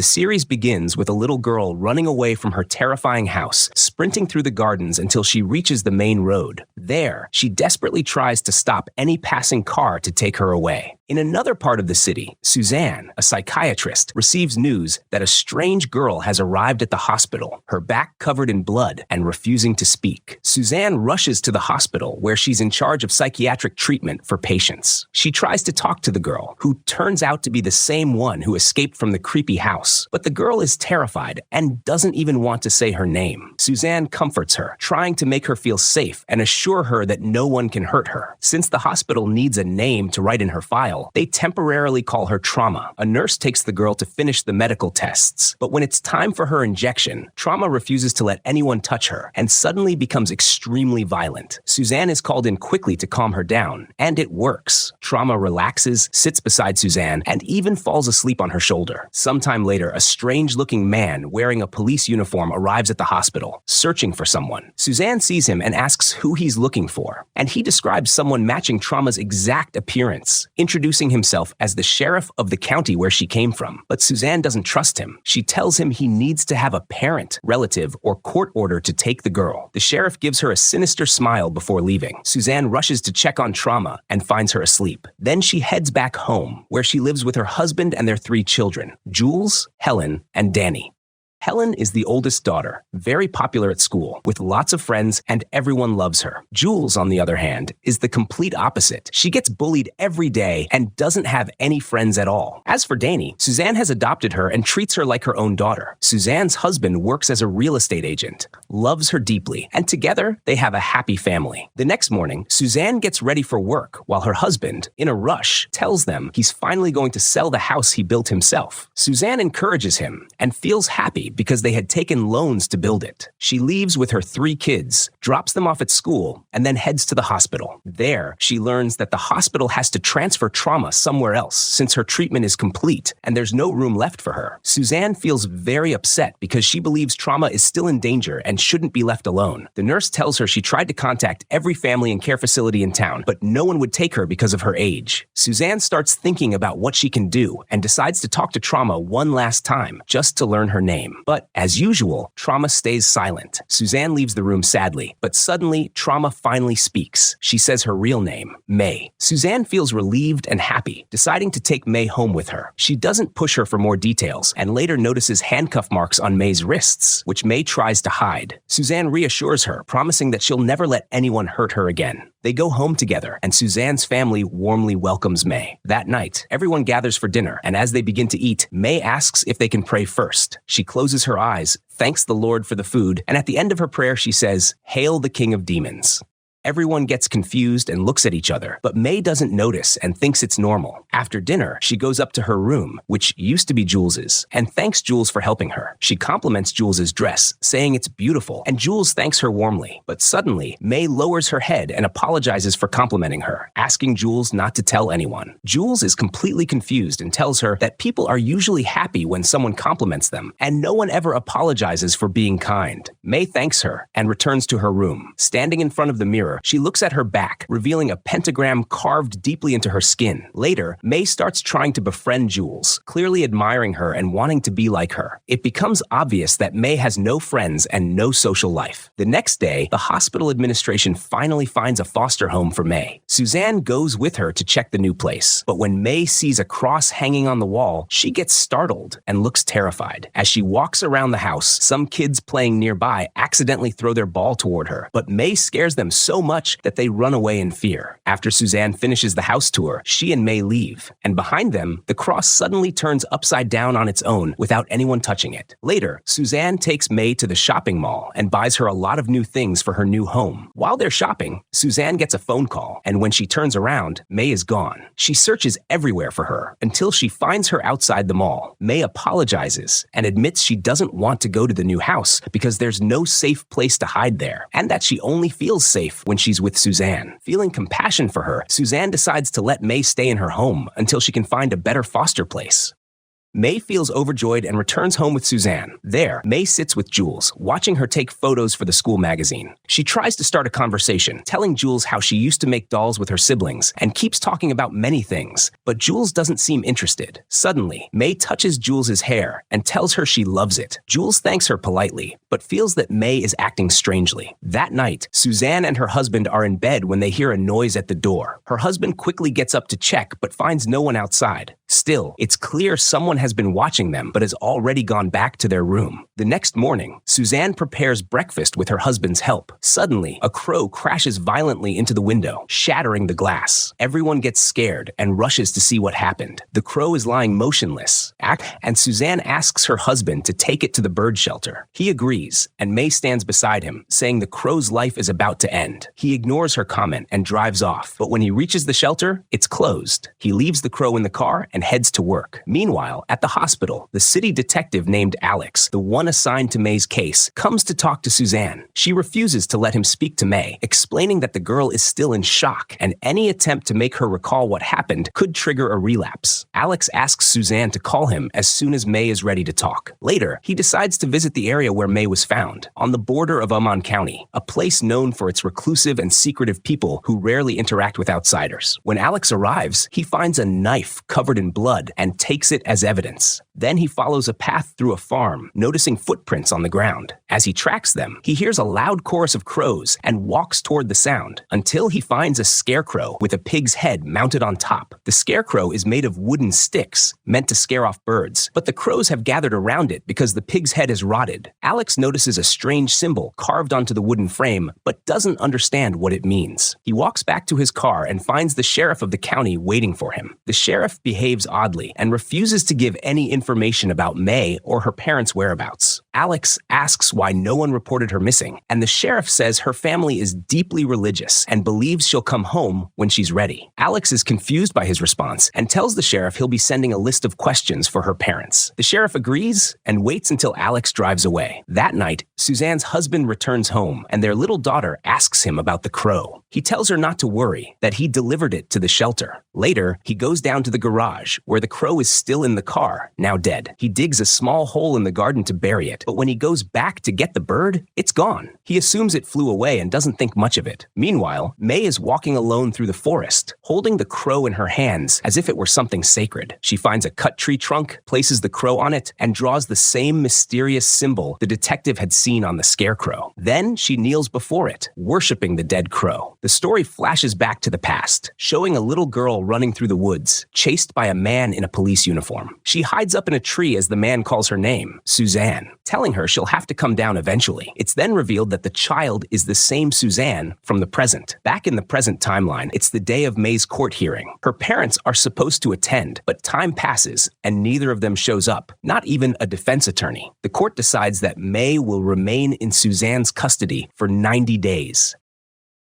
The series begins with a little girl running away from her terrifying house, sprinting through the gardens until she reaches the main road. There, she desperately tries to stop any passing car to take her away. In another part of the city, Suzanne, a psychiatrist, receives news that a strange girl has arrived at the hospital, her back covered in blood and refusing to speak. Suzanne rushes to the hospital where she's in charge of psychiatric treatment for patients. She tries to talk to the girl, who turns out to be the same one who escaped from the creepy house. But the girl is terrified and doesn't even want to say her name. Suzanne comforts her, trying to make her feel safe and assure her that no one can hurt her. Since the hospital needs a name to write in her file, they temporarily call her Trauma. A nurse takes the girl to finish the medical tests, but when it's time for her injection, Trauma refuses to let anyone touch her and suddenly becomes extremely violent. Suzanne is called in quickly to calm her down, and it works. Trauma relaxes, sits beside Suzanne, and even falls asleep on her shoulder. Sometime later, a strange-looking man wearing a police uniform arrives at the hospital, searching for someone. Suzanne sees him and asks who he's looking for, and he describes someone matching Trauma's exact appearance, introducing himself as the sheriff of the county where she came from. But Suzanne doesn't trust him. She tells him he needs to have a parent, relative, or court order to take the girl. The sheriff gives her a sinister smile before leaving. Suzanne rushes to check on Trauma and finds her asleep. Then she heads back home, where she lives with her husband and their 3 children, Jules, Helen, and Danny. Helen is the oldest daughter, very popular at school, with lots of friends, and everyone loves her. Jules, on the other hand, is the complete opposite. She gets bullied every day and doesn't have any friends at all. As for Danny, Suzanne has adopted her and treats her like her own daughter. Suzanne's husband works as a real estate agent, loves her deeply, and together they have a happy family. The next morning, Suzanne gets ready for work while her husband, in a rush, tells them he's finally going to sell the house he built himself. Suzanne encourages him and feels happy because they had taken loans to build it. She leaves with her 3 kids, drops them off at school, and then heads to the hospital. There, she learns that the hospital has to transfer Trauma somewhere else since her treatment is complete and there's no room left for her. Suzanne feels very upset because she believes Trauma is still in danger and shouldn't be left alone. The nurse tells her she tried to contact every family and care facility in town, but no one would take her because of her age. Suzanne starts thinking about what she can do and decides to talk to Trauma one last time, just to learn her name. But as usual, Trauma stays silent. Suzanne leaves the room sadly, but suddenly Trauma finally speaks. She says her real name, May. Suzanne feels relieved and happy, deciding to take May home with her. She doesn't push her for more details and later notices handcuff marks on May's wrists, which May tries to hide. Suzanne reassures her, promising that she'll never let anyone hurt her again. They go home together, and Suzanne's family warmly welcomes May. That night, everyone gathers for dinner, and as they begin to eat, May asks if they can pray first. She closes her eyes, thanks the Lord for the food, and at the end of her prayer she says, "Hail the King of Demons." Everyone gets confused and looks at each other, but May doesn't notice and thinks it's normal. After dinner, she goes up to her room, which used to be Jules's, and thanks Jules for helping her. She compliments Jules's dress, saying it's beautiful, and Jules thanks her warmly. But suddenly, May lowers her head and apologizes for complimenting her, asking Jules not to tell anyone. Jules is completely confused and tells her that people are usually happy when someone compliments them, and no one ever apologizes for being kind. May thanks her and returns to her room. Standing in front of the mirror, she looks at her back, revealing a pentagram carved deeply into her skin. Later, May starts trying to befriend Jules, clearly admiring her and wanting to be like her. It becomes obvious that May has no friends and no social life. The next day, the hospital administration finally finds a foster home for May. Suzanne goes with her to check the new place, but when May sees a cross hanging on the wall, she gets startled and looks terrified. As she walks around the house, some kids playing nearby accidentally throw their ball toward her, but May scares them so much that they run away in fear. After Suzanne finishes the house tour, she and May leave, and behind them, the cross suddenly turns upside down on its own without anyone touching it. Later, Suzanne takes May to the shopping mall and buys her a lot of new things for her new home. While they're shopping, Suzanne gets a phone call, and when she turns around, May is gone. She searches everywhere for her until she finds her outside the mall. May apologizes and admits she doesn't want to go to the new house because there's no safe place to hide there, and that she only feels safe when she's with Suzanne. Feeling compassion for her, Suzanne decides to let May stay in her home until she can find a better foster place. May feels overjoyed and returns home with Suzanne. There, May sits with Jules, watching her take photos for the school magazine. She tries to start a conversation, telling Jules how she used to make dolls with her siblings, and keeps talking about many things. But Jules doesn't seem interested. Suddenly, May touches Jules's hair and tells her she loves it. Jules thanks her politely, but feels that May is acting strangely. That night, Suzanne and her husband are in bed when they hear a noise at the door. Her husband quickly gets up to check, but finds no one outside. Still, it's clear someone has been watching them, but has already gone back to their room. The next morning, Suzanne prepares breakfast with her husband's help. Suddenly, a crow crashes violently into the window, shattering the glass. Everyone gets scared and rushes to see what happened. The crow is lying motionless, and Suzanne asks her husband to take it to the bird shelter. He agrees, and May stands beside him, saying the crow's life is about to end. He ignores her comment and drives off, but when he reaches the shelter, it's closed. He leaves the crow in the car and heads to work. Meanwhile, at the hospital, the city detective named Alex, the one assigned to May's case, comes to talk to Suzanne. She refuses to let him speak to May, explaining that the girl is still in shock, and any attempt to make her recall what happened could trigger a relapse. Alex asks Suzanne to call him as soon as May is ready to talk. Later, he decides to visit the area where May was found, on the border of Umman County, a place known for its reclusive and secretive people who rarely interact with outsiders. When Alex arrives, he finds a knife covered in blood and takes it as evidence. Then he follows a path through a farm, noticing footprints on the ground. As he tracks them, he hears a loud chorus of crows and walks toward the sound until he finds a scarecrow with a pig's head mounted on top. The scarecrow is made of wooden sticks, meant to scare off birds, but the crows have gathered around it because the pig's head is rotted. Alex notices a strange symbol carved onto the wooden frame, but doesn't understand what it means. He walks back to his car and finds the sheriff of the county waiting for him. The sheriff behaves oddly and refuses to give any information about May or her parents' whereabouts. Alex asks why no one reported her missing, and the sheriff says her family is deeply religious and believes she'll come home when she's ready. Alex is confused by his response and tells the sheriff he'll be sending a list of questions for her parents. The sheriff agrees and waits until Alex drives away. That night, Suzanne's husband returns home, and their little daughter asks him about the crow. He tells her not to worry, that he delivered it to the shelter. Later, he goes down to the garage, where the crow is still in the car, now dead. He digs a small hole in the garden to bury it, but when he goes back to get the bird, it's gone. He assumes it flew away and doesn't think much of it. Meanwhile, May is walking alone through the forest, holding the crow in her hands as if it were something sacred. She finds a cut tree trunk, places the crow on it, and draws the same mysterious symbol the detective had seen on the scarecrow. Then she kneels before it, worshiping the dead crow. The story flashes back to the past, showing a little girl running through the woods, chased by a man in a police uniform. She hides up in a tree as the man calls her name, Suzanne, telling her she'll have to come down eventually. It's then revealed that the child is the same Suzanne from the present. Back in the present timeline, it's the day of May's court hearing. Her parents are supposed to attend, but time passes and neither of them shows up, not even a defense attorney. The court decides that May will remain in Suzanne's custody for 90 days.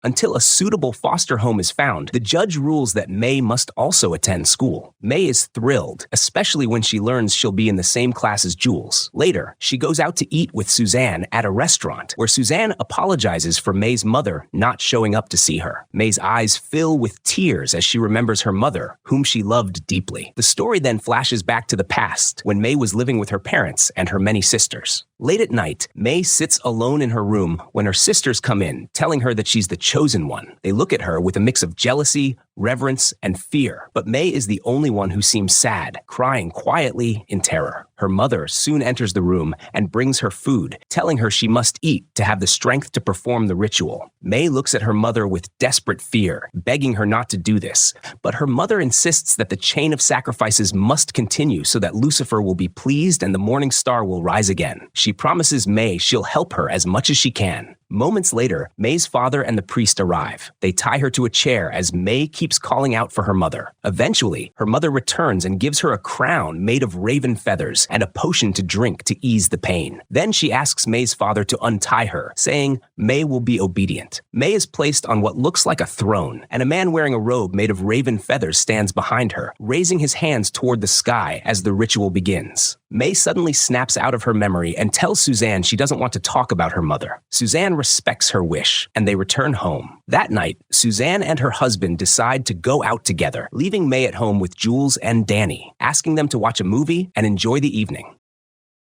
Until a suitable foster home is found, the judge rules that May must also attend school. May is thrilled, especially when she learns she'll be in the same class as Jules. Later, she goes out to eat with Suzanne at a restaurant, where Suzanne apologizes for May's mother not showing up to see her. May's eyes fill with tears as she remembers her mother, whom she loved deeply. The story then flashes back to the past, when May was living with her parents and her many sisters. Late at night, May sits alone in her room when her sisters come in, telling her that she's the chosen one. They look at her with a mix of jealousy, reverence, and fear, but May is the only one who seems sad, crying quietly in terror. Her mother soon enters the room and brings her food, telling her she must eat to have the strength to perform the ritual. May looks at her mother with desperate fear, begging her not to do this, but her mother insists that the chain of sacrifices must continue so that Lucifer will be pleased and the morning star will rise again. She promises May she'll help her as much as she can. Moments later, May's father and the priest arrive. They tie her to a chair as May keeps calling out for her mother. Eventually, her mother returns and gives her a crown made of raven feathers and a potion to drink to ease the pain. Then she asks May's father to untie her, saying May will be obedient. May is placed on what looks like a throne, and a man wearing a robe made of raven feathers stands behind her, raising his hands toward the sky as the ritual begins. May suddenly snaps out of her memory and tells Suzanne she doesn't want to talk about her mother. Suzanne respects her wish, and they return home. That night, Suzanne and her husband decide to go out together, leaving May at home with Jules and Danny, asking them to watch a movie and enjoy the evening.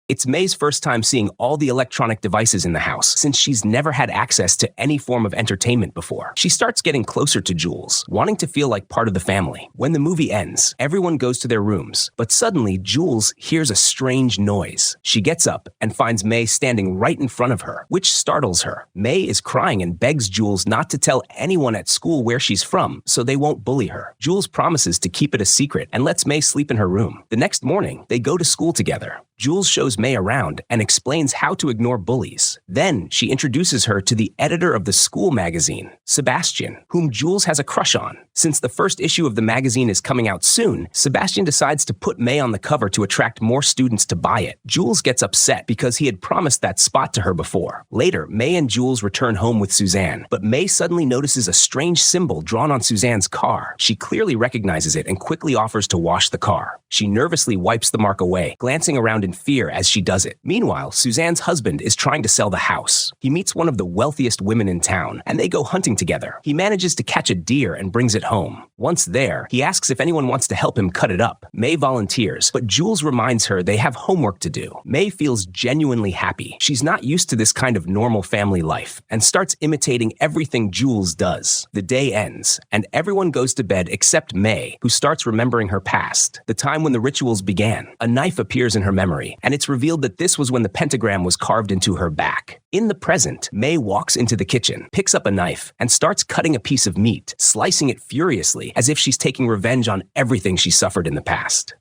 It's May's first time seeing all the electronic devices in the house, since she's never had access to any form of entertainment before. She starts getting closer to Jules, wanting to feel like part of the family. When the movie ends, everyone goes to their rooms, but suddenly Jules hears a strange noise. She gets up and finds May standing right in front of her, which startles her. May is crying and begs Jules not to tell anyone at school where she's from, so they won't bully her. Jules promises to keep it a secret and lets May sleep in her room. The next morning, they go to school together. Jules shows May around and explains how to ignore bullies. Then she introduces her to the editor of the school magazine, Sebastian, whom Jules has a crush on. Since the first issue of the magazine is coming out soon, Sebastian decides to put May on the cover to attract more students to buy it. Jules gets upset because he had promised that spot to her before. Later, May and Jules return home with Suzanne, but May suddenly notices a strange symbol drawn on Suzanne's car. She clearly recognizes it and quickly offers to wash the car. She nervously wipes the mark away, glancing around in fear as she does it. Meanwhile, Suzanne's husband is trying to sell the house. He meets one of the wealthiest women in town, and they go hunting together. He manages to catch a deer and brings it home. Once there, he asks if anyone wants to help him cut it up. May volunteers, but Jules reminds her they have homework to do. May feels genuinely happy. She's not used to this kind of normal family life, and starts imitating everything Jules does. The day ends, and everyone goes to bed except May, who starts remembering her past, the time when the rituals began. A knife appears in her memory, and it's revealed that this was when the pentagram was carved into her back. In the present, May walks into the kitchen, picks up a knife, and starts cutting a piece of meat, slicing it furiously as if she's taking revenge on everything she suffered in the past.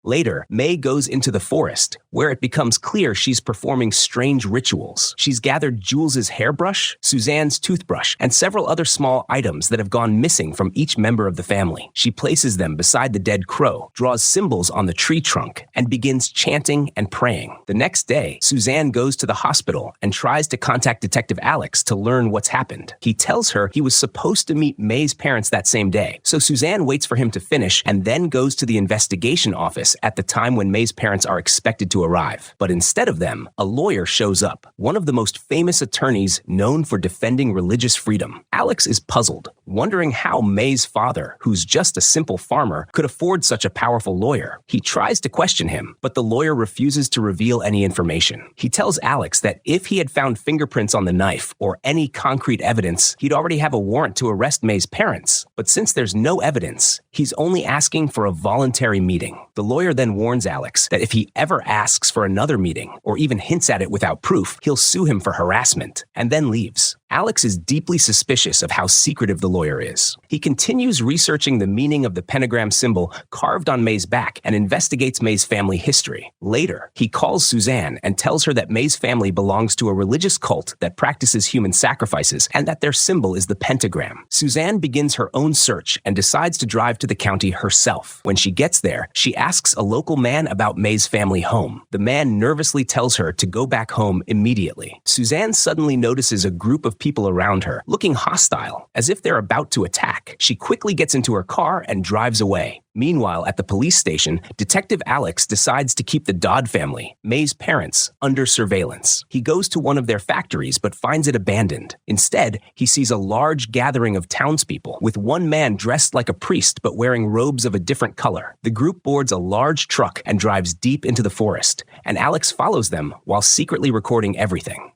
Later, May goes into the forest, where it becomes clear she's performing strange rituals. She's gathered Jules's hairbrush, Suzanne's toothbrush, and several other small items that have gone missing from each member of the family. She places them beside the dead crow, draws symbols on the tree trunk, and begins chanting and praying. The next day, Suzanne goes to the hospital and tries to contact Detective Alex to learn what's happened. He tells her he was supposed to meet May's parents that same day, so Suzanne waits for him to finish and then goes to the investigation office at the time when May's parents are expected to arrive. But instead of them, a lawyer shows up, one of the most famous attorneys known for defending religious freedom. Alex is puzzled, wondering how May's father, who's just a simple farmer, could afford such a powerful lawyer. He tries to question him, but the lawyer refuses to reveal any information. He tells Alex that if he had found fingerprints on the knife or any concrete evidence, he'd already have a warrant to arrest May's parents. But since there's no evidence, he's only asking for a voluntary meeting. The lawyer then warns Alex that if he ever asks for another meeting or even hints at it without proof, he'll sue him for harassment, and then leaves. Alex is deeply suspicious of how secretive the lawyer is. He continues researching the meaning of the pentagram symbol carved on May's back and investigates May's family history. Later, he calls Suzanne and tells her that May's family belongs to a religious cult that practices human sacrifices and that their symbol is the pentagram. Suzanne begins her own search and decides to drive to the county herself. When she gets there, she asks a local man about May's family home. The man nervously tells her to go back home immediately. Suzanne suddenly notices a group of people around her, looking hostile, as if they're about to attack. She quickly gets into her car and drives away. Meanwhile, at the police station, Detective Alex decides to keep the Dodd family, May's parents, under surveillance. He goes to one of their factories but finds it abandoned. Instead, he sees a large gathering of townspeople, with one man dressed like a priest but wearing robes of a different color. The group boards a large truck and drives deep into the forest, and Alex follows them while secretly recording everything.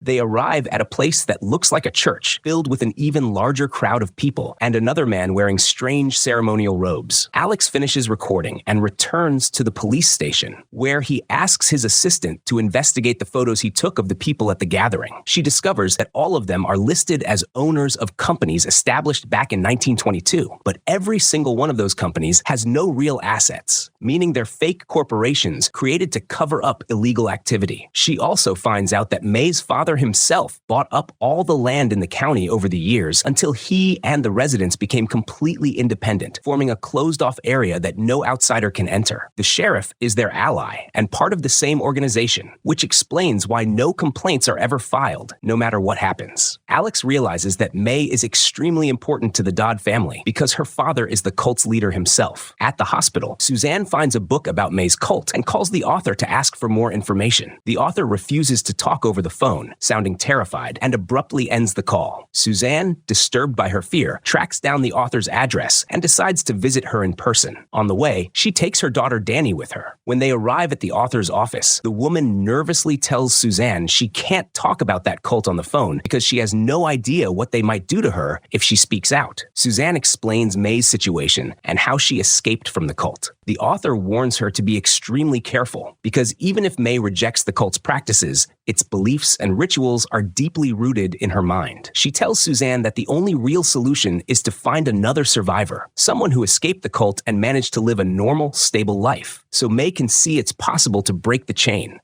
They arrive at a place that looks like a church, filled with an even larger crowd of people and another man wearing strange ceremonial robes. Alex finishes recording and returns to the police station, where he asks his assistant to investigate the photos he took of the people at the gathering. She discovers that all of them are listed as owners of companies established back in 1922, but every single one of those companies has no real assets, meaning they're fake corporations created to cover up illegal activity. She also finds out that May's father father himself bought up all the land in the county over the years until he and the residents became completely independent, forming a closed-off area that no outsider can enter. The sheriff is their ally and part of the same organization, which explains why no complaints are ever filed, no matter what happens. Alex realizes that May is extremely important to the Dodd family because her father is the cult's leader himself. At the hospital, Suzanne finds a book about May's cult and calls the author to ask for more information. The author refuses to talk over the phone, sounding terrified, and abruptly ends the call. Suzanne, disturbed by her fear, tracks down the author's address and decides to visit her in person. On the way, she takes her daughter Danny with her. When they arrive at the author's office, the woman nervously tells Suzanne she can't talk about that cult on the phone because she has no idea what they might do to her if she speaks out. Suzanne explains May's situation and how she escaped from the cult. The author warns her to be extremely careful because even if May rejects the cult's practices, its beliefs and rituals are deeply rooted in her mind. She tells Suzanne that the only real solution is to find another survivor, someone who escaped the cult and managed to live a normal, stable life, so May can see it's possible to break the chain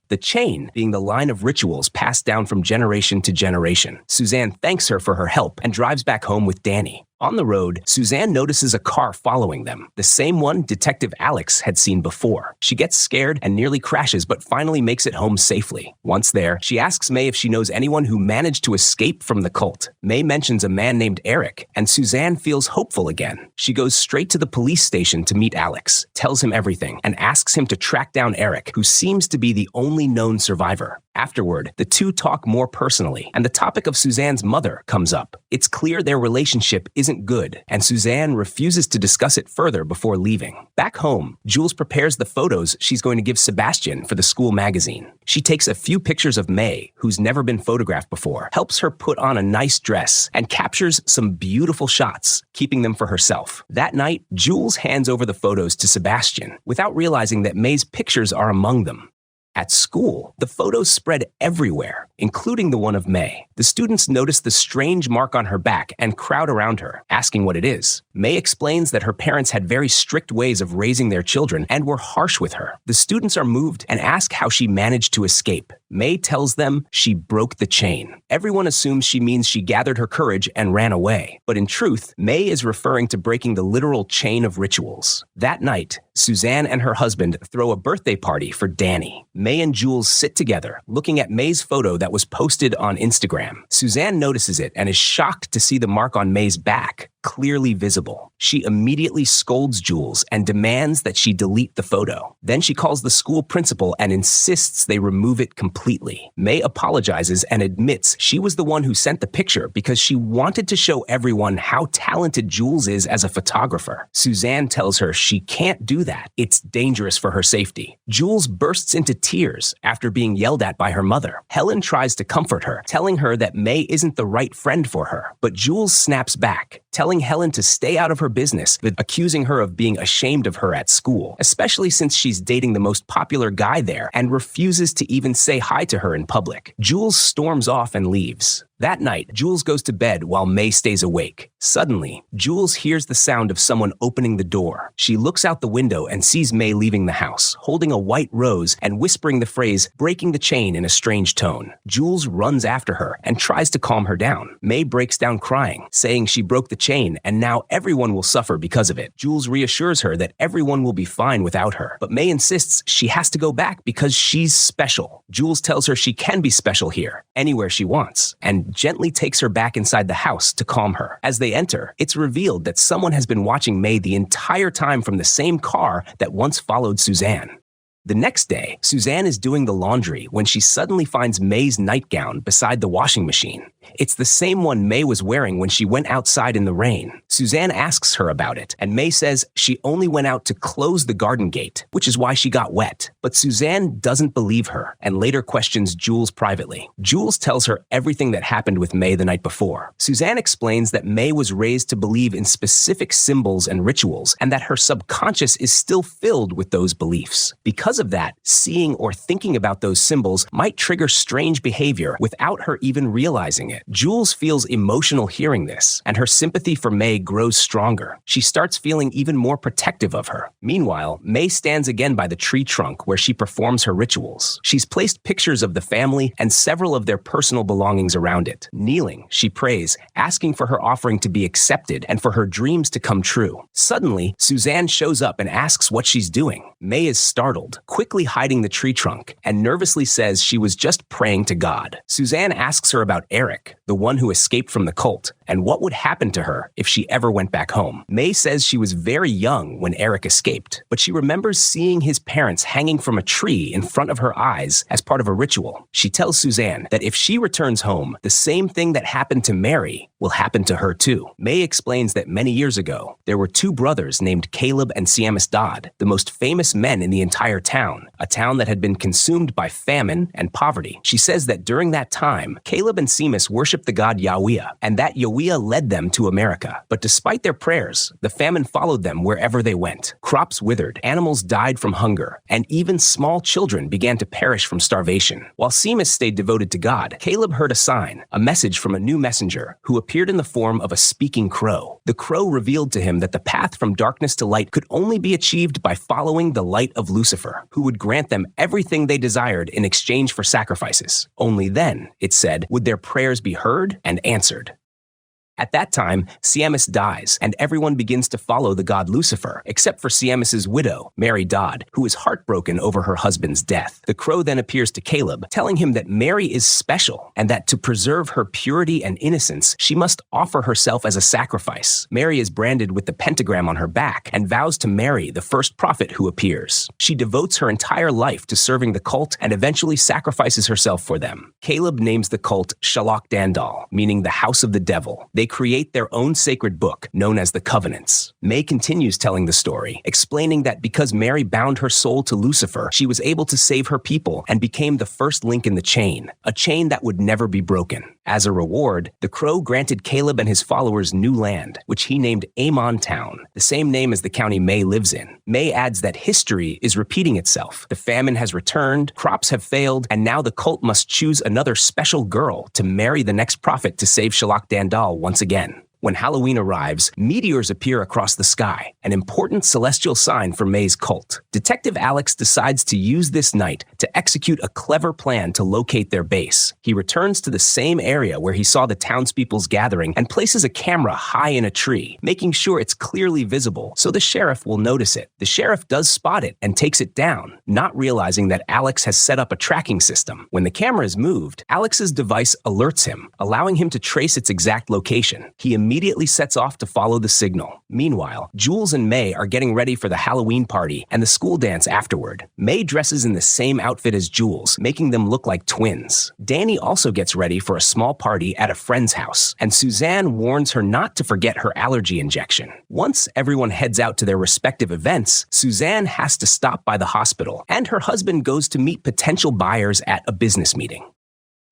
being the line of rituals passed down from generation to generation. Suzanne thanks her for her help and drives back home with Danny. On the road, Suzanne notices a car following them, the same one Detective Alex had seen before. She gets scared and nearly crashes, but finally makes it home safely. Once there, she asks May if she knows anyone who managed to escape from the cult. May mentions a man named Eric, and Suzanne feels hopeful again. She goes straight to the police station to meet Alex, tells him everything, and asks him to track down Eric, who seems to be the only known survivor. Afterward, the two talk more personally, and the topic of Suzanne's mother comes up. It's clear their relationship isn't good, and Suzanne refuses to discuss it further before leaving. Back home, Jules prepares the photos she's going to give Sebastian for the school magazine. She takes a few pictures of May, who's never been photographed before, helps her put on a nice dress, and captures some beautiful shots, keeping them for herself. That night, Jules hands over the photos to Sebastian, without realizing that May's pictures are among them. At school, the photos spread everywhere, including the one of May. The students notice the strange mark on her back and crowd around her, asking what it is. May explains that her parents had very strict ways of raising their children and were harsh with her. The students are moved and ask how she managed to escape. May tells them she broke the chain. Everyone assumes she means she gathered her courage and ran away. But in truth, May is referring to breaking the literal chain of rituals. That night, Suzanne and her husband throw a birthday party for Danny. May and Jules sit together, looking at May's photo that was posted on Instagram. Suzanne notices it and is shocked to see the mark on May's back, clearly visible. She immediately scolds Jules and demands that she delete the photo. Then she calls the school principal and insists they remove it completely. May apologizes and admits she was the one who sent the picture because she wanted to show everyone how talented Jules is as a photographer. Suzanne tells her she can't do that. It's dangerous for her safety. Jules bursts into tears after being yelled at by her mother. Helen tries to comfort her, telling her that May isn't the right friend for her. But Jules snaps back, telling Helen to stay out of her business, accusing her of being ashamed of her at school, especially since she's dating the most popular guy there and refuses to even say hi to her in public. Jules storms off and leaves. That night, Jules goes to bed while May stays awake. Suddenly, Jules hears the sound of someone opening the door. She looks out the window and sees May leaving the house, holding a white rose and whispering the phrase, "breaking the chain," in a strange tone. Jules runs after her and tries to calm her down. May breaks down crying, saying she broke the chain and now everyone will suffer because of it. Jules reassures her that everyone will be fine without her, but May insists she has to go back because she's special. Jules tells her she can be special here, anywhere she wants, and gently takes her back inside the house to calm her. As they enter, it's revealed that someone has been watching May the entire time from the same car that once followed Suzanne. The next day, Suzanne is doing the laundry when she suddenly finds May's nightgown beside the washing machine. It's the same one May was wearing when she went outside in the rain. Suzanne asks her about it, and May says she only went out to close the garden gate, which is why she got wet. But Suzanne doesn't believe her and later questions Jules privately. Jules tells her everything that happened with May the night before. Suzanne explains that May was raised to believe in specific symbols and rituals, and that her subconscious is still filled with those beliefs. Because Because of that, seeing or thinking about those symbols might trigger strange behavior without her even realizing it. Jules feels emotional hearing this, and her sympathy for May grows stronger. She starts feeling even more protective of her. Meanwhile, May stands again by the tree trunk where she performs her rituals. She's placed pictures of the family and several of their personal belongings around it. Kneeling, she prays, asking for her offering to be accepted and for her dreams to come true. Suddenly, Suzanne shows up and asks what she's doing. May is startled, quickly hiding the tree trunk, and nervously says she was just praying to God. Suzanne asks her about Eric, the one who escaped from the cult, and what would happen to her if she ever went back home. May says she was very young when Eric escaped, but she remembers seeing his parents hanging from a tree in front of her eyes as part of a ritual. She tells Suzanne that if she returns home, the same thing that happened to Mary will happen to her too. May explains that many years ago, there were two brothers named Caleb and Seamus Dodd, the most famous men in the entire town, a town that had been consumed by famine and poverty. She says that during that time, Caleb and Seamus worshipped the god Yahweh, and that Yahweh led them to America. But despite their prayers, the famine followed them wherever they went. Crops withered, animals died from hunger, and even small children began to perish from starvation. While Seamus stayed devoted to God, Caleb heard a sign, a message from a new messenger who appeared in the form of a speaking crow. The crow revealed to him that the path from darkness to light could only be achieved by following the light of Lucifer, who would grant them everything they desired in exchange for sacrifices. Only then, it said, would their prayers be heard and answered. At that time, Seamus dies, and everyone begins to follow the god Lucifer, except for Seamus's widow, Mary Dodd, who is heartbroken over her husband's death. The crow then appears to Caleb, telling him that Mary is special, and that to preserve her purity and innocence, she must offer herself as a sacrifice. Mary is branded with the pentagram on her back, and vows to marry the first prophet who appears. She devotes her entire life to serving the cult, and eventually sacrifices herself for them. Caleb names the cult Shalak Dandal, meaning the house of the devil. They create their own sacred book, known as the Covenants. May continues telling the story, explaining that because Mary bound her soul to Lucifer, she was able to save her people and became the first link in the chain, a chain that would never be broken. As a reward, the crow granted Caleb and his followers new land, which he named Amon Town, the same name as the county May lives in. May adds that history is repeating itself. The famine has returned, crops have failed, and now the cult must choose another special girl to marry the next prophet to save Shalak Dandal once again. When Halloween arrives, meteors appear across the sky, an important celestial sign for May's cult. Detective Alex decides to use this night to execute a clever plan to locate their base. He returns to the same area where he saw the townspeople's gathering and places a camera high in a tree, making sure it's clearly visible so the sheriff will notice it. The sheriff does spot it and takes it down, not realizing that Alex has set up a tracking system. When the camera is moved, Alex's device alerts him, allowing him to trace its exact location. He immediately sets off to follow the signal. Meanwhile, Jules and May are getting ready for the Halloween party and the school dance afterward. May dresses in the same outfit as Jules, making them look like twins. Danny also gets ready for a small party at a friend's house, and Suzanne warns her not to forget her allergy injection. Once everyone heads out to their respective events, Suzanne has to stop by the hospital, and her husband goes to meet potential buyers at a business meeting.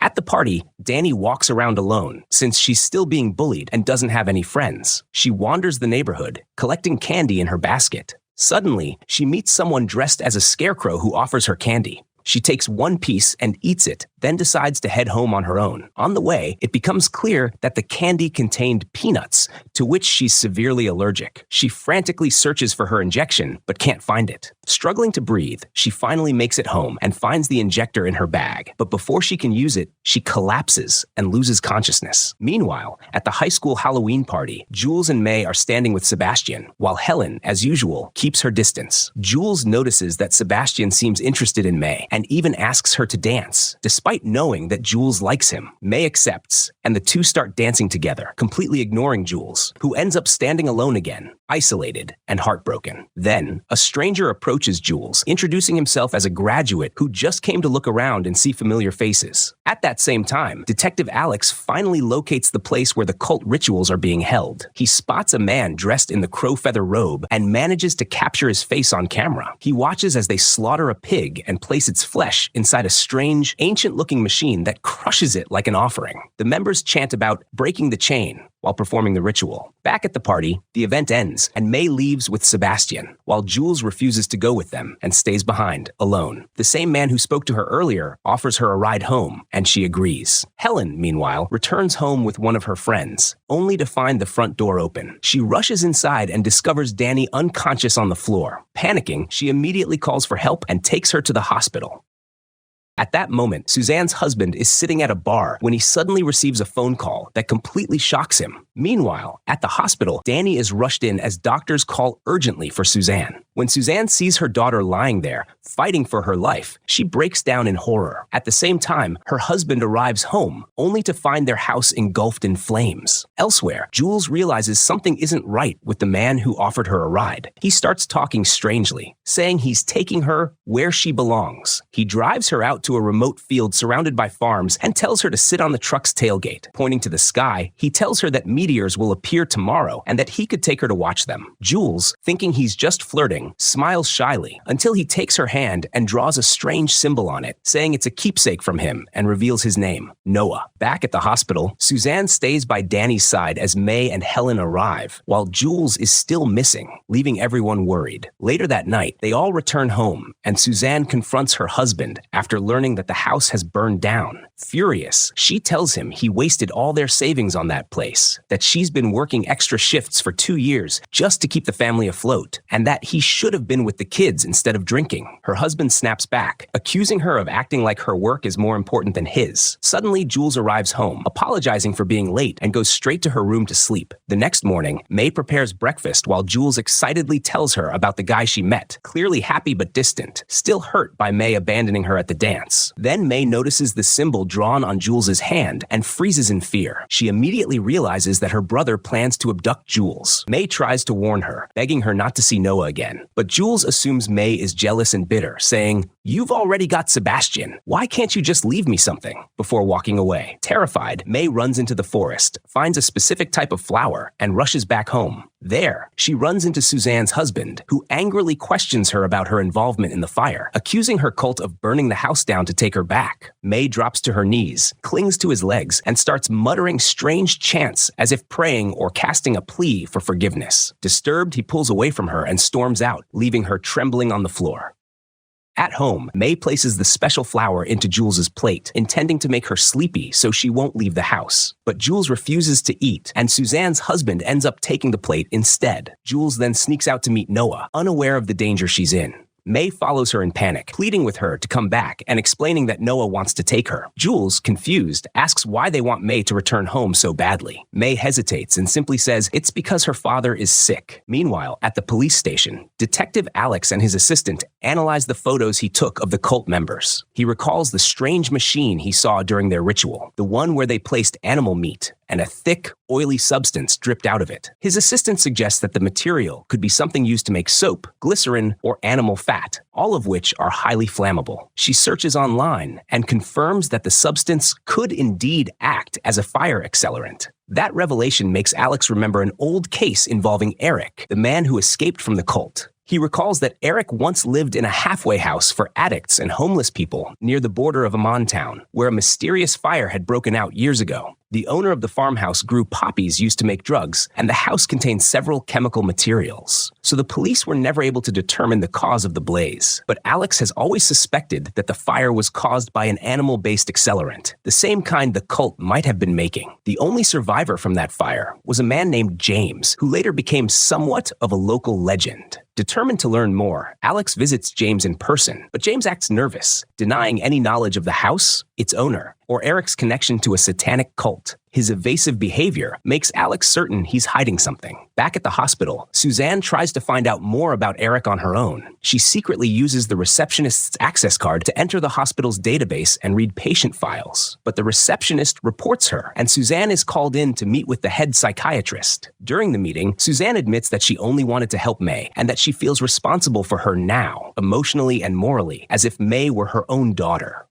At the party, Danny walks around alone since she's still being bullied and doesn't have any friends. She wanders the neighborhood, collecting candy in her basket. Suddenly, she meets someone dressed as a scarecrow who offers her candy. She takes one piece and eats it, then decides to head home on her own. On the way, it becomes clear that the candy contained peanuts, to which she's severely allergic. She frantically searches for her injection, but can't find it. Struggling to breathe, she finally makes it home and finds the injector in her bag. But before she can use it, she collapses and loses consciousness. Meanwhile, at the high school Halloween party, Jules and May are standing with Sebastian, while Helen, as usual, keeps her distance. Jules notices that Sebastian seems interested in May, and even asks her to dance. Despite knowing that Jules likes him, May accepts, and the two start dancing together, completely ignoring Jules, who ends up standing alone again, isolated and heartbroken. Then, a stranger approaches Jules, introducing himself as a graduate who just came to look around and see familiar faces. At that same time, Detective Alex finally locates the place where the cult rituals are being held. He spots a man dressed in the crow feather robe and manages to capture his face on camera. He watches as they slaughter a pig and place its flesh inside a strange, ancient-looking machine that crushes it like an offering. The members chant about breaking the chain, while performing the ritual. Back at the party, the event ends, and May leaves with Sebastian, while Jules refuses to go with them and stays behind, alone. The same man who spoke to her earlier offers her a ride home, and she agrees. Helen, meanwhile, returns home with one of her friends, only to find the front door open. She rushes inside and discovers Danny unconscious on the floor. Panicking, she immediately calls for help and takes her to the hospital. At that moment, Suzanne's husband is sitting at a bar when he suddenly receives a phone call that completely shocks him. Meanwhile, at the hospital, Danny is rushed in as doctors call urgently for Suzanne. When Suzanne sees her daughter lying there, fighting for her life, she breaks down in horror. At the same time, her husband arrives home, only to find their house engulfed in flames. Elsewhere, Jules realizes something isn't right with the man who offered her a ride. He starts talking strangely, saying he's taking her where she belongs. He drives her out to a remote field surrounded by farms and tells her to sit on the truck's tailgate. Pointing to the sky, he tells her that meteors will appear tomorrow and that he could take her to watch them. Jules, thinking he's just flirting, smiles shyly until he takes her hand and draws a strange symbol on it, saying it's a keepsake from him, and reveals his name, Noah. Back at the hospital, Suzanne stays by Danny's side as May and Helen arrive, while Jules is still missing, leaving everyone worried. Later that night, they all return home, and Suzanne confronts her husband after learning that the house has burned down. Furious, she tells him he wasted all their savings on that place, that she's been working extra shifts for 2 years just to keep the family afloat, and that he should have been with the kids instead of drinking. Her husband snaps back, accusing her of acting like her work is more important than his. Suddenly, Jules arrives home, apologizing for being late, and goes straight to her room to sleep. The next morning, May prepares breakfast while Jules excitedly tells her about the guy she met, clearly happy but distant, still hurt by May abandoning her at the dance. Then May notices the symbol drawn on Jules's hand and freezes in fear. She immediately realizes that her brother plans to abduct Jules. May tries to warn her, begging her not to see Noah again. But Jules assumes May is jealous and bitter, saying, "You've already got Sebastian. Why can't you just leave me something?" before walking away. Terrified, May runs into the forest, finds a specific type of flower, and rushes back home. There, she runs into Suzanne's husband, who angrily questions her about her involvement in the fire, accusing her cult of burning the house down to take her back. May drops to her knees, clings to his legs, and starts muttering strange chants as if praying or casting a plea for forgiveness. Disturbed, he pulls away from her and storms out, leaving her trembling on the floor. At home, May places the special flower into Jules's plate, intending to make her sleepy so she won't leave the house. But Jules refuses to eat, and Suzanne's husband ends up taking the plate instead. Jules then sneaks out to meet Noah, unaware of the danger she's in. May follows her in panic, pleading with her to come back and explaining that Noah wants to take her. Jules, confused, asks why they want May to return home so badly. May hesitates and simply says it's because her father is sick. Meanwhile, at the police station, Detective Alex and his assistant analyze the photos he took of the cult members. He recalls the strange machine he saw during their ritual, the one where they placed animal meat and a thick, oily substance dripped out of it. His assistant suggests that the material could be something used to make soap, glycerin, or animal fat, all of which are highly flammable. She searches online and confirms that the substance could indeed act as a fire accelerant. That revelation makes Alex remember an old case involving Eric, the man who escaped from the cult. He recalls that Eric once lived in a halfway house for addicts and homeless people near the border of Amman town, where a mysterious fire had broken out years ago. The owner of the farmhouse grew poppies used to make drugs, and the house contained several chemical materials. So the police were never able to determine the cause of the blaze. But Alex has always suspected that the fire was caused by an animal-based accelerant, the same kind the cult might have been making. The only survivor from that fire was a man named James, who later became somewhat of a local legend. Determined to learn more, Alex visits James in person, but James acts nervous, denying any knowledge of the house, its owner, or Eric's connection to a satanic cult. His evasive behavior makes Alex certain he's hiding something. Back at the hospital, Suzanne tries to find out more about Eric on her own. She secretly uses the receptionist's access card to enter the hospital's database and read patient files. But the receptionist reports her, and Suzanne is called in to meet with the head psychiatrist. During the meeting, Suzanne admits that she only wanted to help May, and that she feels responsible for her now, emotionally and morally, as if May were her own daughter.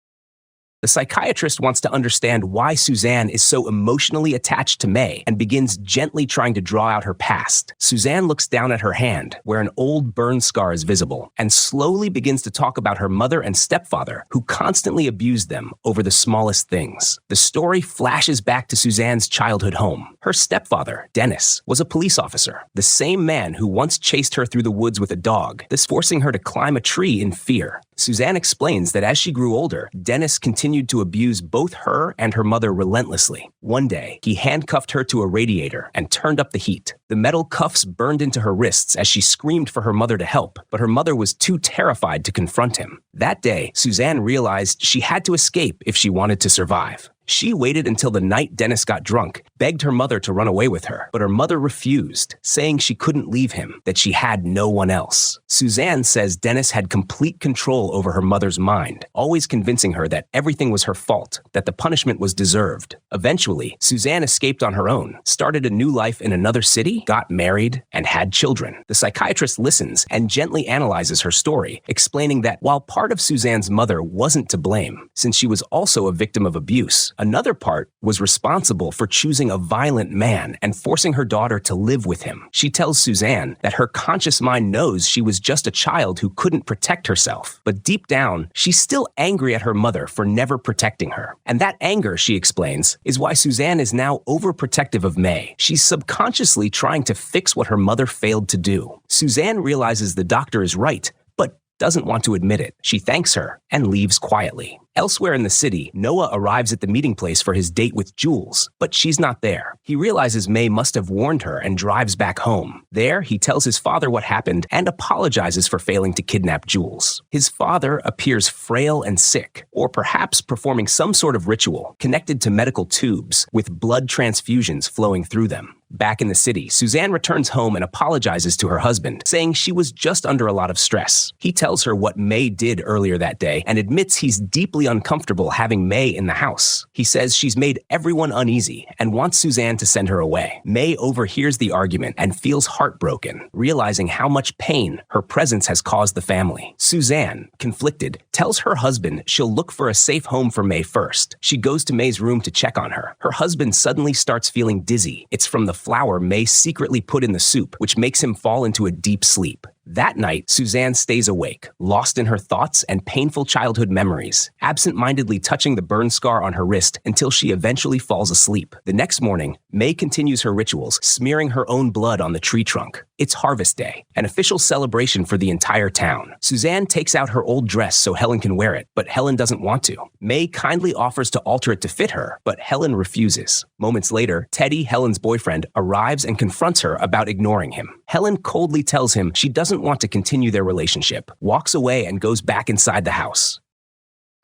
The psychiatrist wants to understand why Suzanne is so emotionally attached to May and begins gently trying to draw out her past. Suzanne looks down at her hand, where an old burn scar is visible, and slowly begins to talk about her mother and stepfather, who constantly abused them over the smallest things. The story flashes back to Suzanne's childhood home. Her stepfather, Dennis, was a police officer, the same man who once chased her through the woods with a dog, this forcing her to climb a tree in fear. Suzanne explains that as she grew older, Dennis continued to abuse both her and her mother relentlessly. One day, he handcuffed her to a radiator and turned up the heat. The metal cuffs burned into her wrists as she screamed for her mother to help, but her mother was too terrified to confront him. That day, Suzanne realized she had to escape if she wanted to survive. She waited until the night Dennis got drunk, begged her mother to run away with her, but her mother refused, saying she couldn't leave him, that she had no one else. Suzanne says Dennis had complete control over her mother's mind, always convincing her that everything was her fault, that the punishment was deserved. Eventually, Suzanne escaped on her own, started a new life in another city, got married, and had children. The psychiatrist listens and gently analyzes her story, explaining that while part of Suzanne's mother wasn't to blame, since she was also a victim of abuse, another part was responsible for choosing a violent man and forcing her daughter to live with him. She tells Suzanne that her conscious mind knows she was just a child who couldn't protect herself, but deep down, she's still angry at her mother for never protecting her. And that anger, she explains, is why Suzanne is now overprotective of May. She's subconsciously trying to fix what her mother failed to do. Suzanne realizes the doctor is right, but doesn't want to admit it. She thanks her and leaves quietly. Elsewhere in the city, Noah arrives at the meeting place for his date with Jules, but she's not there. He realizes May must have warned her and drives back home. There, he tells his father what happened and apologizes for failing to kidnap Jules. His father appears frail and sick, or perhaps performing some sort of ritual connected to medical tubes with blood transfusions flowing through them. Back in the city, Suzanne returns home and apologizes to her husband, saying she was just under a lot of stress. He tells her what May did earlier that day and admits he's deeply uncomfortable having May in the house. He says she's made everyone uneasy and wants Suzanne to send her away. May overhears the argument and feels heartbroken, realizing how much pain her presence has caused the family. Suzanne, conflicted, tells her husband she'll look for a safe home for May first. She goes to May's room to check on her. Her husband suddenly starts feeling dizzy. It's from the flour May secretly put in the soup, which makes him fall into a deep sleep. That night, Suzanne stays awake, lost in her thoughts and painful childhood memories, absent-mindedly touching the burn scar on her wrist until she eventually falls asleep. The next morning, May continues her rituals, smearing her own blood on the tree trunk. It's Harvest Day, an official celebration for the entire town. Suzanne takes out her old dress so Helen can wear it, but Helen doesn't want to. May kindly offers to alter it to fit her, but Helen refuses. Moments later, Teddy, Helen's boyfriend, arrives and confronts her about ignoring him. Helen coldly tells him she doesn't want to continue their relationship, walks away and goes back inside the house.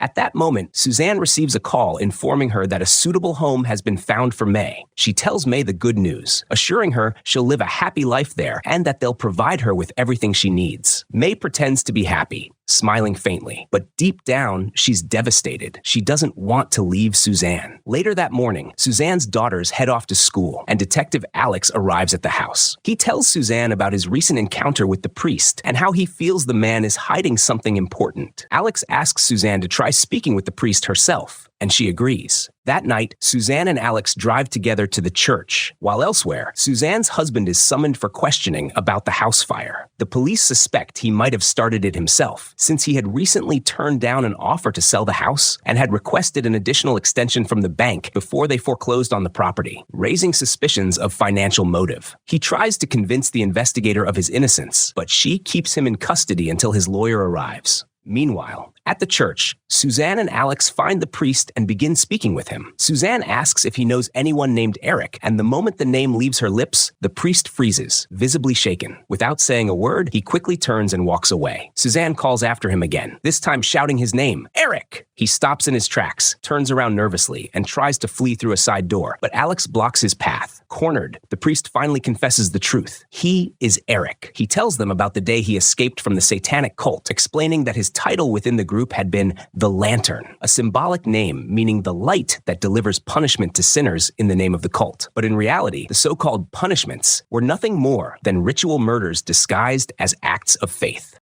At that moment, Suzanne receives a call informing her that a suitable home has been found for May. She tells May the good news, assuring her she'll live a happy life there and that they'll provide her with everything she needs. May pretends to be happy, smiling faintly, but deep down, she's devastated. She doesn't want to leave Suzanne. Later that morning, Suzanne's daughters head off to school, and Detective Alex arrives at the house. He tells Suzanne about his recent encounter with the priest and how he feels the man is hiding something important. Alex asks Suzanne to try speaking with the priest herself, and she agrees. That night, Suzanne and Alex drive together to the church. While elsewhere, Suzanne's husband is summoned for questioning about the house fire. The police suspect he might have started it himself, since he had recently turned down an offer to sell the house and had requested an additional extension from the bank before they foreclosed on the property, raising suspicions of financial motive. He tries to convince the investigator of his innocence, but she keeps him in custody until his lawyer arrives. Meanwhile, at the church, Suzanne and Alex find the priest and begin speaking with him. Suzanne asks if he knows anyone named Eric, and the moment the name leaves her lips, the priest freezes, visibly shaken. Without saying a word, he quickly turns and walks away. Suzanne calls after him again, this time shouting his name, Eric! He stops in his tracks, turns around nervously, and tries to flee through a side door, but Alex blocks his path. Cornered, the priest finally confesses the truth. He is Eric. He tells them about the day he escaped from the satanic cult, explaining that his title within the group had been the Lantern, a symbolic name meaning the light that delivers punishment to sinners in the name of the cult. But in reality, the so-called punishments were nothing more than ritual murders disguised as acts of faith.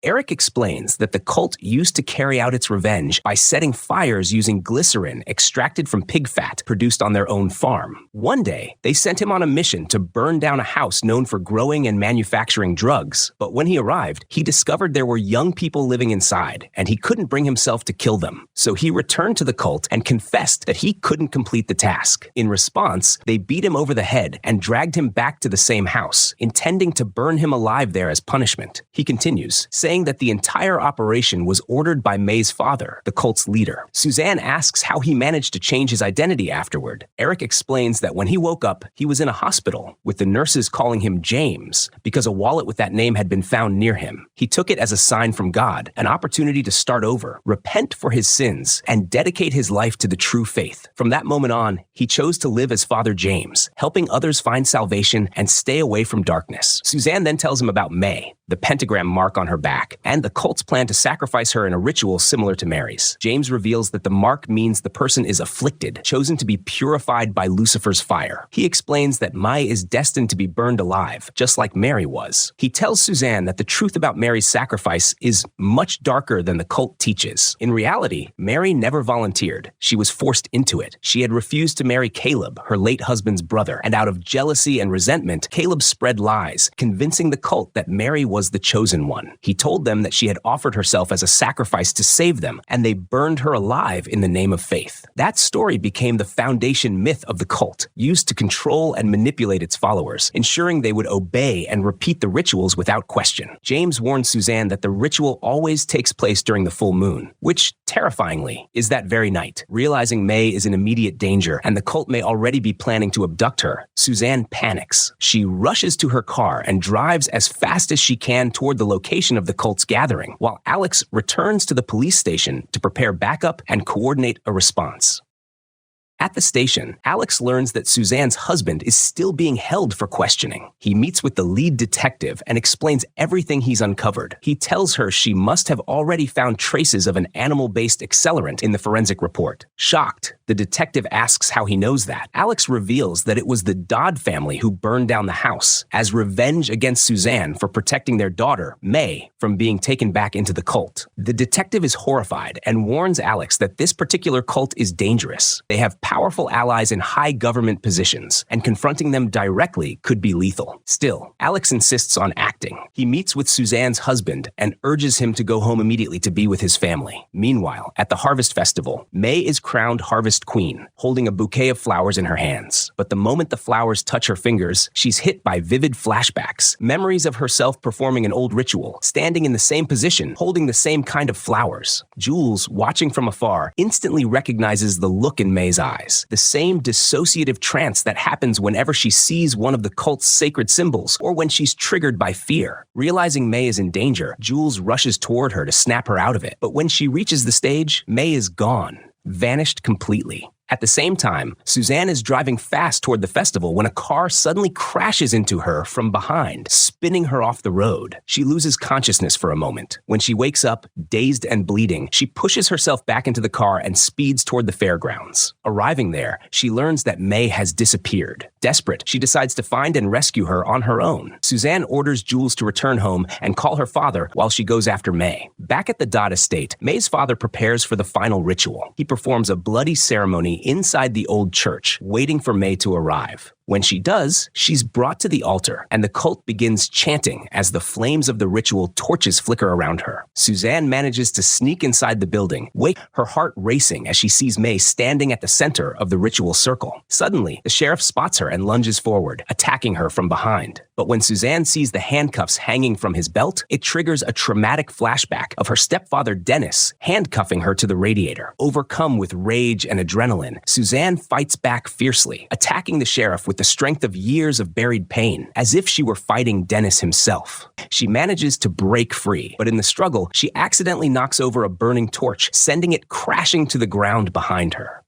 Eric explains that the cult used to carry out its revenge by setting fires using glycerin extracted from pig fat produced on their own farm. One day, they sent him on a mission to burn down a house known for growing and manufacturing drugs. But when he arrived, he discovered there were young people living inside, and he couldn't bring himself to kill them. So he returned to the cult and confessed that he couldn't complete the task. In response, they beat him over the head and dragged him back to the same house, intending to burn him alive there as punishment. He continues, saying that the entire operation was ordered by May's father, the cult's leader. Suzanne asks how he managed to change his identity afterward. Eric explains that when he woke up, he was in a hospital, with the nurses calling him James, because a wallet with that name had been found near him. He took it as a sign from God, an opportunity to start over, repent for his sins, and dedicate his life to the true faith. From that moment on, he chose to live as Father James, helping others find salvation and stay away from darkness. Suzanne then tells him about May, the pentagram mark on her back, and the cult's plan to sacrifice her in a ritual similar to Mary's. James reveals that the mark means the person is afflicted, chosen to be purified by Lucifer's fire. He explains that May is destined to be burned alive, just like Mary was. He tells Suzanne that the truth about Mary's sacrifice is much darker than the cult teaches. In reality, Mary never volunteered. She was forced into it. She had refused to marry Caleb, her late husband's brother, and out of jealousy and resentment, Caleb spread lies, convincing the cult that Mary was the chosen one. He told them that she had offered herself as a sacrifice to save them, and they burned her alive in the name of faith. That story became the foundation myth of the cult, used to control and manipulate its followers, ensuring they would obey and repeat the rituals without question. James warned Suzanne that the ritual always takes place during the full moon, which, terrifyingly, is that very night. Realizing May is in immediate danger and the cult may already be planning to abduct her, Suzanne panics. She rushes to her car and drives as fast as she can toward the location of the cult's gathering, while Alex returns to the police station to prepare backup and coordinate a response. At the station, Alex learns that Suzanne's husband is still being held for questioning. He meets with the lead detective and explains everything he's uncovered. He tells her she must have already found traces of an animal-based accelerant in the forensic report. Shocked, the detective asks how he knows that. Alex reveals that it was the Dodd family who burned down the house, as revenge against Suzanne for protecting their daughter, May, from being taken back into the cult. The detective is horrified and warns Alex that this particular cult is dangerous. They have powerful allies in high government positions, and confronting them directly could be lethal. Still, Alex insists on acting. He meets with Suzanne's husband and urges him to go home immediately to be with his family. Meanwhile, at the Harvest Festival, May is crowned Harvest Queen, holding a bouquet of flowers in her hands. But the moment the flowers touch her fingers, she's hit by vivid flashbacks, memories of herself performing an old ritual, standing in the same position, holding the same kind of flowers. Jules, watching from afar, instantly recognizes the look in May's eyes. The same dissociative trance that happens whenever she sees one of the cult's sacred symbols or when she's triggered by fear. Realizing May is in danger, Jules rushes toward her to snap her out of it. But when she reaches the stage, May is gone, vanished completely. At the same time, Suzanne is driving fast toward the festival when a car suddenly crashes into her from behind, spinning her off the road. She loses consciousness for a moment. When she wakes up, dazed and bleeding, she pushes herself back into the car and speeds toward the fairgrounds. Arriving there, she learns that May has disappeared. Desperate, she decides to find and rescue her on her own. Suzanne orders Jules to return home and call her father while she goes after May. Back at the Dodd estate, May's father prepares for the final ritual. He performs a bloody ceremony inside the old church, waiting for May to arrive. When she does, she's brought to the altar, and the cult begins chanting as the flames of the ritual torches flicker around her. Suzanne manages to sneak inside the building, her heart racing as she sees May standing at the center of the ritual circle. Suddenly, the sheriff spots her and lunges forward, attacking her from behind. But when Suzanne sees the handcuffs hanging from his belt, it triggers a traumatic flashback of her stepfather Dennis handcuffing her to the radiator. Overcome with rage and adrenaline, Suzanne fights back fiercely, attacking the sheriff with the strength of years of buried pain, as if she were fighting Dennis himself. She manages to break free, but in the struggle, she accidentally knocks over a burning torch, sending it crashing to the ground behind her.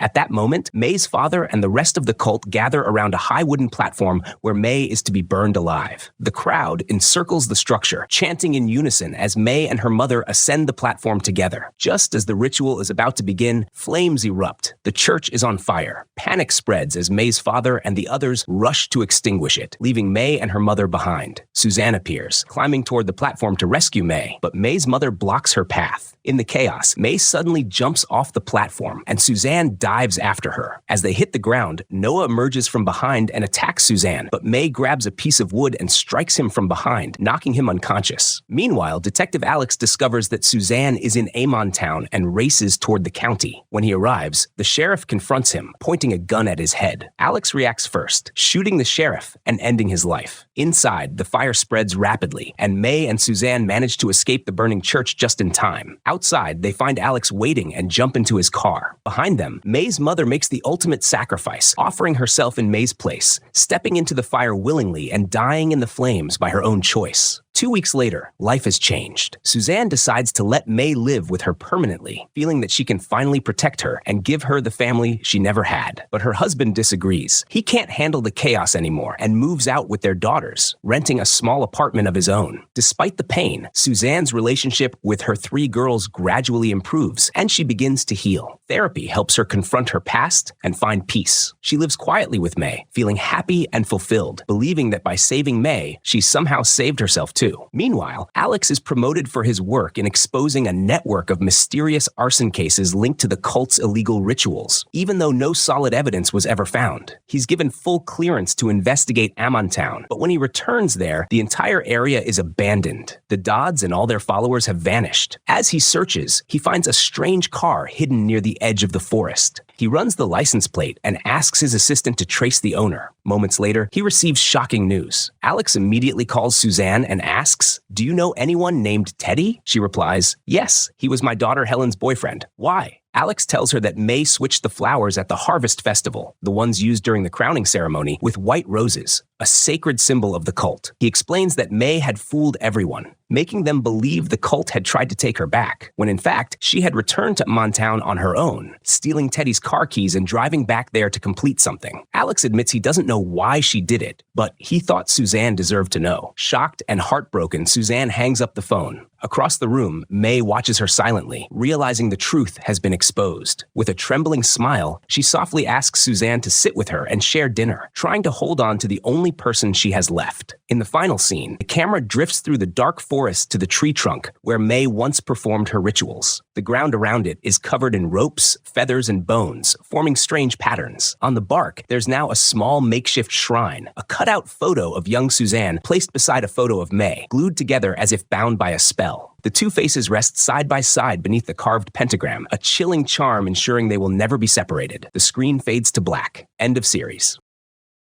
At that moment, May's father and the rest of the cult gather around a high wooden platform where May is to be burned alive. The crowd encircles the structure, chanting in unison as May and her mother ascend the platform together. Just as the ritual is about to begin, flames erupt. The church is on fire. Panic spreads as May's father and the others rush to extinguish it, leaving May and her mother behind. Suzanne appears, climbing toward the platform to rescue May, but May's mother blocks her path. In the chaos, May suddenly jumps off the platform, and Suzanne dives after her. As they hit the ground, Noah emerges from behind and attacks Suzanne, but May grabs a piece of wood and strikes him from behind, knocking him unconscious. Meanwhile, Detective Alex discovers that Suzanne is in Amontown and races toward the county. When he arrives, the sheriff confronts him, pointing a gun at his head. Alex reacts first, shooting the sheriff and ending his life. Inside, the fire spreads rapidly, and May and Suzanne manage to escape the burning church just in time. Outside, they find Alex waiting and jump into his car. Behind them, May's mother makes the ultimate sacrifice, offering herself in May's place, stepping into the fire willingly and dying in the flames by her own choice. 2 weeks later, life has changed. Suzanne decides to let May live with her permanently, feeling that she can finally protect her and give her the family she never had. But her husband disagrees. He can't handle the chaos anymore and moves out with their daughters, renting a small apartment of his own. Despite the pain, Suzanne's relationship with her 3 girls gradually improves, and she begins to heal. Therapy helps her confront her past and find peace. She lives quietly with May, feeling happy and fulfilled, believing that by saving May, she somehow saved herself too. Meanwhile, Alex is promoted for his work in exposing a network of mysterious arson cases linked to the cult's illegal rituals, even though no solid evidence was ever found. He's given full clearance to investigate Amontown, but when he returns there, the entire area is abandoned. The Dodds and all their followers have vanished. As he searches, he finds a strange car hidden near the edge of the forest. He runs the license plate and asks his assistant to trace the owner. Moments later, he receives shocking news. Alex immediately calls Suzanne and asks, "Do you know anyone named Teddy?" She replies, "Yes, he was my daughter Helen's boyfriend. Why?" Alex tells her that May switched the flowers at the Harvest Festival, the ones used during the crowning ceremony, with white roses, a sacred symbol of the cult. He explains that May had fooled everyone, making them believe the cult had tried to take her back, when in fact, she had returned to Montown on her own, stealing Teddy's car keys and driving back there to complete something. Alex admits he doesn't know why she did it, but he thought Suzanne deserved to know. Shocked and heartbroken, Suzanne hangs up the phone. Across the room, May watches her silently, realizing the truth has been exposed. With a trembling smile, she softly asks Suzanne to sit with her and share dinner, trying to hold on to the only person she has left. In the final scene, the camera drifts through the dark forest to the tree trunk where May once performed her rituals. The ground around it is covered in ropes, feathers, and bones, forming strange patterns. On the bark, there's now a small makeshift shrine, a cutout photo of young Suzanne placed beside a photo of May, glued together as if bound by a spell. The 2 faces rest side by side beneath the carved pentagram, a chilling charm ensuring they will never be separated. The screen fades to black. End of series.